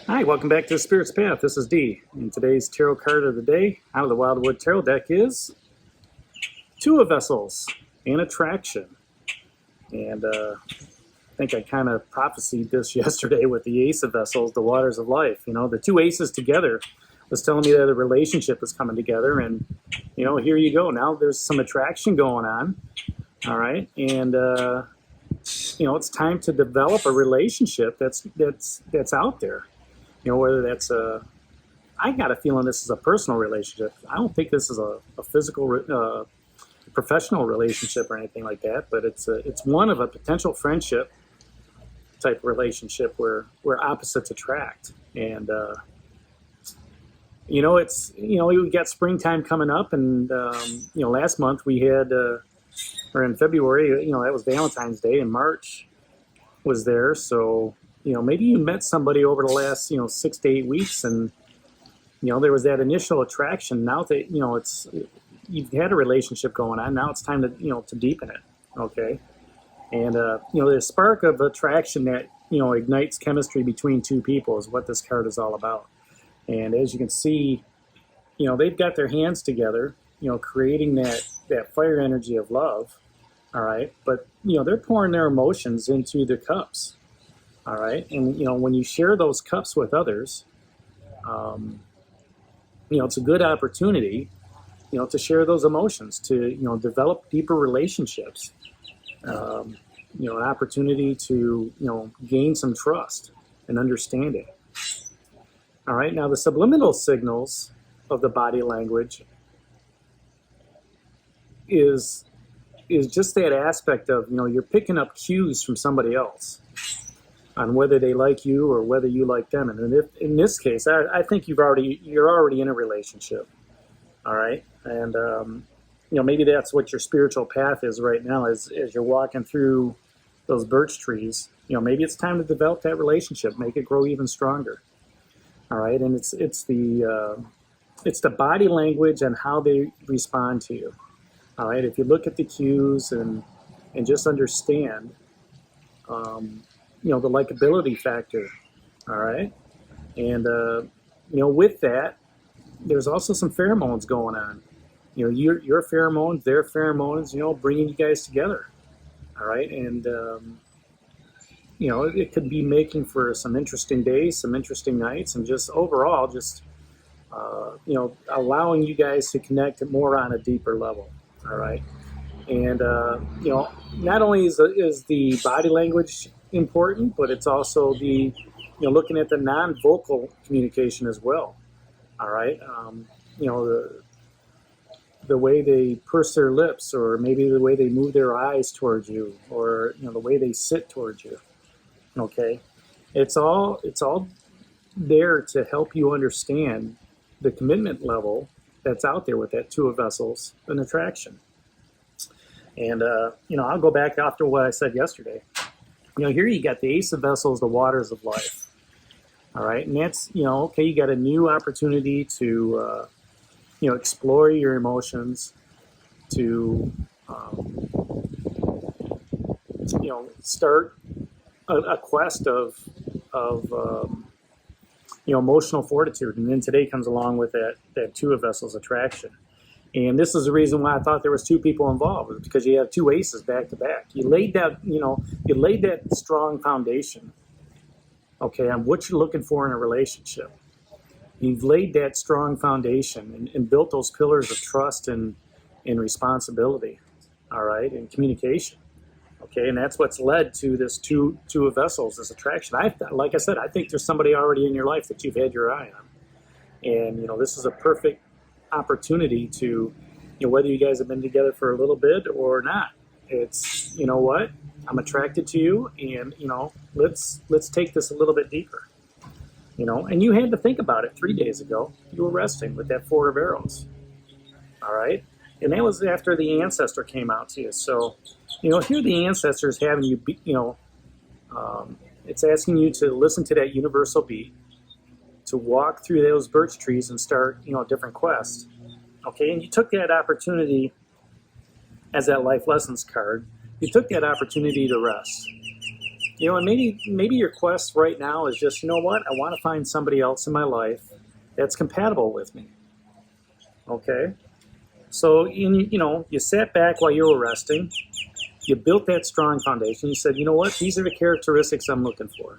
Hi, welcome back to the Spirit's Path. This is Dee. And today's tarot card of the day out of the Wildwood Tarot deck is Two of Vessels and Attraction. And I think I kind of prophesied this yesterday with the Ace of Vessels, the Waters of Life. You know, the two aces together was telling me that a relationship is coming together. And, you know, here you go. Now there's some attraction going on. All right. And, you know, it's time to develop a relationship that's out there. You know, whether that's I got a feeling this is a personal relationship. I don't think this is a physical, professional relationship or anything like that. But it's one of a potential friendship type of relationship where opposites attract. And you know, we got springtime coming up, and you know, last month we had, or in February, you know, that was Valentine's Day, and March was there, so. You know, maybe you met somebody over the last, 6 to 8 weeks, and, you know, there was that initial attraction. Now that, you know, you've had a relationship going on, now it's time to, to deepen it, okay? And, you know, the spark of attraction that, ignites chemistry between two people is what this card is all about. And as you can see, you know, they've got their hands together, creating that fire energy of love, all right? But, you know, they're pouring their emotions into the cups. All right. And, you know, when you share those cups with others, you know, it's a good opportunity, to share those emotions, to, develop deeper relationships, an opportunity to, gain some trust and understanding. All right. Now, the subliminal signals of the body language is just that aspect of, you're picking up cues from somebody else on whether they like you or whether you like them. And if, in this case, I think you're already in a relationship, all right? And, maybe that's what your spiritual path is right now as you're walking through those birch trees. Maybe it's time to develop that relationship, make it grow even stronger, all right? And it's the body language and how they respond to you, all right? If you look at the cues and just understand, the likability factor, all right? And, with that, there's also some pheromones going on. Your pheromones, their pheromones, bringing you guys together, all right? And, it could be making for some interesting days, some interesting nights, and just overall, allowing you guys to connect more on a deeper level, all right? And, not only is the body language important, but it's also the, looking at the non-vocal communication as well. All right. The way they purse their lips, or maybe the way they move their eyes towards you, or, the way they sit towards you. Okay. It's all there to help you understand the commitment level that's out there with that Two of Vessels and attraction. And, I'll go back after what I said yesterday. Here you got the Ace of Vessels, the Waters of Life. All right. And that's, okay, you got a new opportunity to, explore your emotions, to, start a quest of emotional fortitude. And then today comes along with that Two of Vessels attraction. And this is the reason why I thought there was two people involved, because you have two aces back to back. You laid that strong foundation, okay, on what you're looking for in a relationship. You've laid that strong foundation and built those pillars of trust and responsibility, all right, and communication, okay, and that's what's led to this two of Vessels, this attraction. Like I said, I think there's somebody already in your life that you've had your eye on, and this is a perfect opportunity to, whether you guys have been together for a little bit or not, it's, what, I'm attracted to you, and let's take this a little bit deeper, and you had to think about it 3 days ago. You were resting with that Four of Arrows, all right, and that was after the ancestor came out to you. So here the ancestors having you be, it's asking you to listen to that universal beat, to walk through those birch trees and start, a different quest. Okay, and you took that opportunity as that life lessons card. You took that opportunity to rest. You know, and maybe your quest right now is just, you know what, I want to find somebody else in my life that's compatible with me. Okay? So, you sat back while you were resting. You built that strong foundation. You said, you know what, these are the characteristics I'm looking for.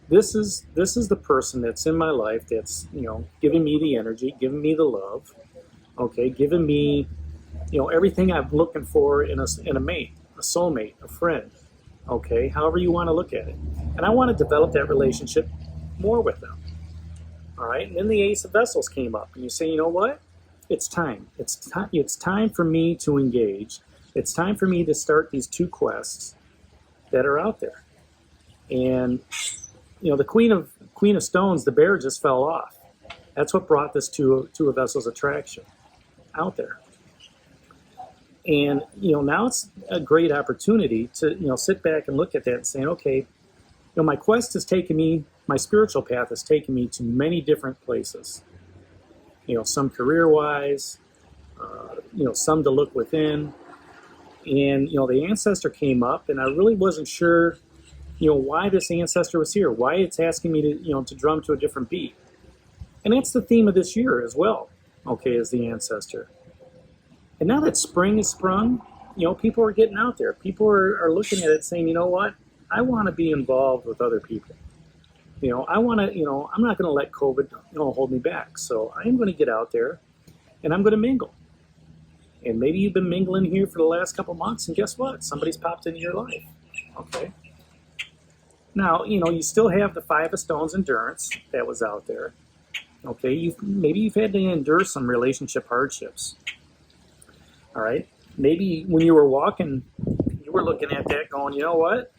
This is the person that's in my life that's, giving me the energy, giving me the love, okay, giving me, everything I'm looking for in a mate, a soulmate, a friend, okay, however you want to look at it. And I want to develop that relationship more with them. All right, and then the Ace of Vessels came up, and you say, you know what? It's time. It's time for me to engage. It's time for me to start these two quests that are out there. And the Queen of Stones, the bear just fell off. That's what brought this two of Vessels attraction out there. And now it's a great opportunity to sit back and look at that and saying, okay, my quest has taken me, my spiritual path has taken me to many different places. Some career-wise, some to look within. And, the ancestor came up, and I really wasn't sure, why this ancestor was here, why it's asking me to drum to a different beat. And that's the theme of this year as well, okay, is the ancestor. And now that spring is sprung, people are getting out there. People are looking at it saying, you know what, I want to be involved with other people. I want to, I'm not going to let COVID, hold me back. So I'm going to get out there and I'm going to mingle. And maybe you've been mingling here for the last couple months, and guess what? Somebody's popped into your life. Okay. Now, you still have the Five of Stones endurance that was out there. Okay. Maybe you've had to endure some relationship hardships. All right. Maybe when you were walking, you were looking at that going, you know what?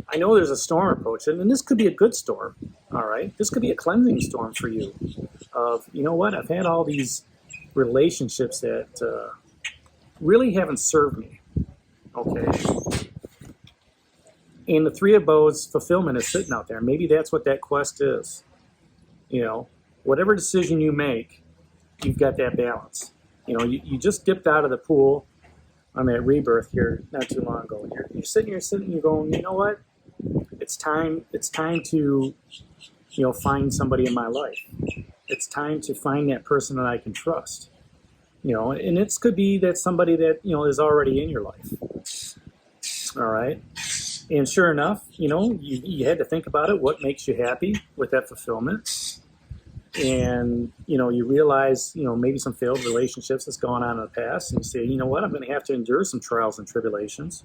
I know there's a storm approaching, and this could be a good storm, all right? This could be a cleansing storm for you of, you know what, I've had all these relationships that really haven't served me, okay? And the Three of Bows fulfillment is sitting out there. Maybe that's what that quest is. Whatever decision you make, you've got that balance. You just dipped out of the pool on that rebirth here not too long ago. And you're sitting, you're going, you know what? It's time to, find somebody in my life. It's time to find that person that I can trust. And it could be that somebody that, is already in your life. All right. And sure enough, you had to think about it. What makes you happy with that fulfillment? And, you realize, maybe some failed relationships that's gone on in the past, and you say, you know what, I'm going to have to endure some trials and tribulations.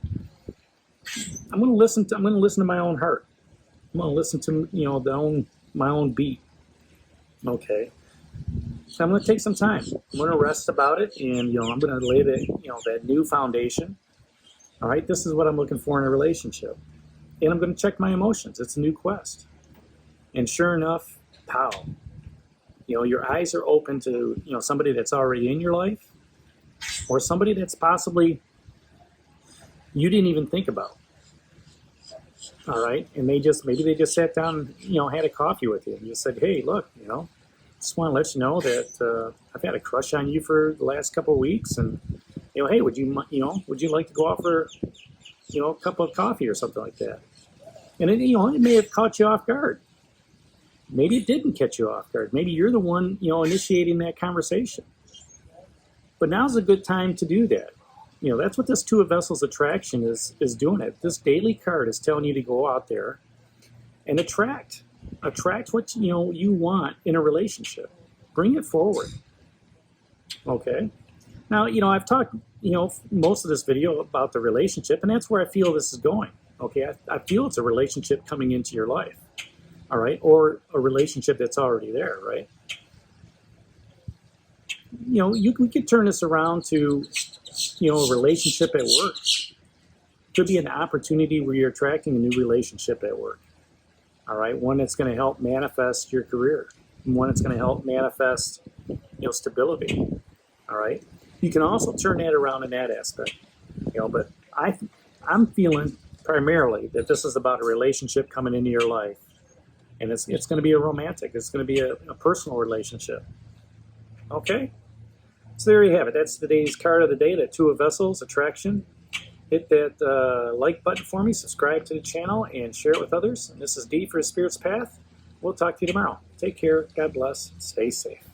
I'm going to listen to my own heart. I'm going to listen to, my own beat. Okay. So I'm going to take some time. I'm going to rest about it, and, I'm going to lay that new foundation. All right. This is what I'm looking for in a relationship. And I'm going to check my emotions. It's a new quest. And sure enough, pow. Your eyes are open to, somebody that's already in your life, or somebody that's possibly you didn't even think about. All right. And maybe they just sat down, had a coffee with you and just said, hey, look, just want to let you know that I've had a crush on you for the last couple of weeks. And, hey, would you like to go out for, a cup of coffee or something like that? And it may have caught you off guard. Maybe it didn't catch you off guard. Maybe you're the one, initiating that conversation. But now's a good time to do that. That's what this Two of Vessels attraction is doing it. This daily card is telling you to go out there and attract what, you want in a relationship. Bring it forward. Okay. Now, I've talked, most of this video about the relationship, and that's where I feel this is going. Okay. I feel it's a relationship coming into your life. All right. Or a relationship that's already there. Right. We could turn this around to, a relationship at work. Could be an opportunity where you're attracting a new relationship at work. All right. One that's going to help manifest your career. And one that's going to help manifest, stability. All right. You can also turn that around in that aspect. But I'm feeling primarily that this is about a relationship coming into your life. And it's going to be a romantic. It's going to be a personal relationship. Okay. So there you have it. That's today's card of the day, that Two of Vessels attraction. hit that like button for me, subscribe to the channel, and share it with others. And this is D for Spirit's Path. We'll talk to you tomorrow. Take care. God bless. Stay safe.